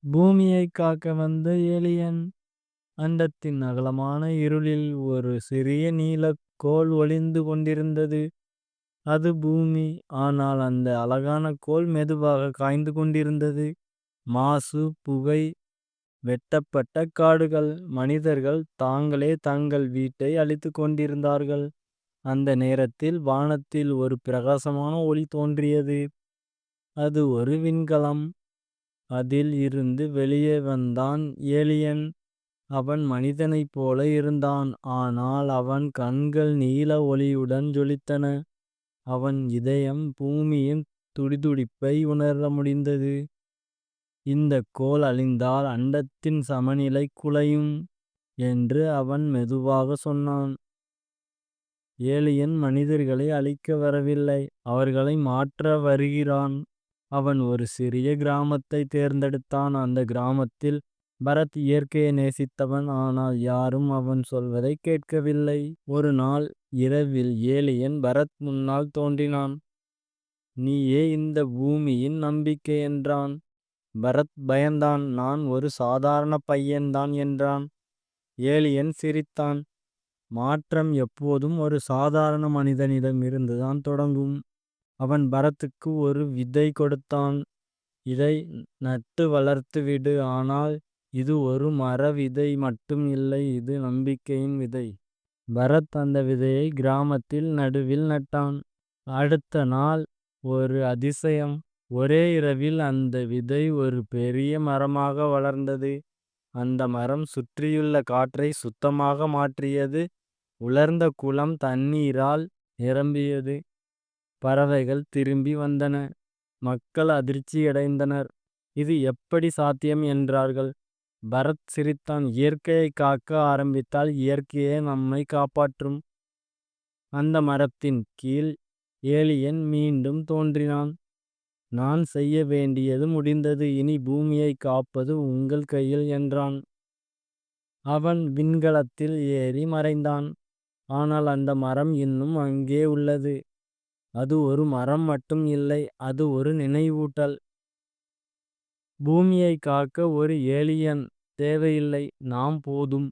பூமியைக் காக்க வந்த ஏலியன். அண்டத்தின் அகலமான இருளில் ஒரு சிறிய நீலக் கோள் ஒளிந்து கொண்டிருந்தது. அது பூமி. ஆனால் அந்த அழகான கோள் மெதுவாக காய்ந்து கொண்டிருந்தது. மாசு, புகை, வெட்டப்பட்ட காடுகள். மனிதர்கள் தாங்களே தங்கள் வீட்டை அழித்துக் கொண்டிருந்தார்கள். அந்த நேரத்தில் வானத்தில் ஒரு பிரகாசமான ஒளி தோன்றியது. அது ஒரு விண்கலம். அதில் இருந்து வெளியே வந்தான் ஏலியன். அவன் மனிதனைப் போல இருந்தான். ஆனால் அவன் கண்கள் நீல ஒளியுடன் ஜொலித்தன. அவன் இதயம் பூமியின் துடிதுடிப்பை உணர முடிந்தது. இந்தக் கோள் அழிந்தால் அண்டத்தின் சமநிலை குலையும் என்று அவன் மெதுவாக சொன்னான். ஏலியன் மனிதர்களை அழிக்க வரவில்லை, அவர்களை மாற்ற வருகிறான். அவன் ஒரு சிறிய கிராமத்தை தேர்ந்தெடுத்தான். அந்த கிராமத்தில் பரத் இயற்கையை நேசித்தவன். ஆனால் யாரும் அவன் சொல்வதை கேட்கவில்லை. ஒரு நாள் இரவில் ஏலியன் பரத் முன்னால் தோன்றினான். நீயே இந்த பூமியின் நம்பிக்கை என்றான். பரத் பயந்தான். நான் ஒரு சாதாரண பையன்தான் என்றான். ஏலியன் சிரித்தான். மாற்றம் எப்போதும் ஒரு சாதாரண மனிதனிடம் இருந்துதான் தொடங்கும். அவன் பரத்துக்கு ஒரு விதை கொடுத்தான். இதை நட்டு வளர்த்து விடு. ஆனால் இது ஒரு மர விதை மட்டும் இல்லை, இது நம்பிக்கையின் விதை. பரத் அந்த விதையை கிராமத்தில் நடுவில் நட்டான். அடுத்த நாள் ஒரு அதிசயம். ஒரே இரவில் அந்த விதை ஒரு பெரிய மரமாக வளர்ந்தது. அந்த மரம் சுற்றியுள்ள காற்றை சுத்தமாக மாற்றியது. உலர்ந்த குளம் தண்ணீரால் நிரம்பியது. பறவைகள் திரும்பி வந்தன. மக்கள் அதிர்ச்சியடைந்தனர். இது எப்படி சாத்தியம் என்றார்கள். பரத் சிரித்தான். இயற்கையை காக்க ஆரம்பித்தால் இயற்கையே நம்மை காப்பாற்றும். அந்த மரத்தின் கீழ் ஏலியன் மீண்டும் தோன்றினான். நான் செய்ய வேண்டியது முடிந்தது, இனி பூமியை காப்பது உங்கள் கையில் என்றான். அவன் விண்கலத்தில் ஏறி மறைந்தான். ஆனால் அந்த மரம் இன்னும் அங்கே உள்ளது. அது ஒரு மரம் மட்டும் இல்லை, அது ஒரு நினைவூட்டல். பூமியை காக்க ஒரு ஏலியன் தேவையில்லை, நாம் போதும்.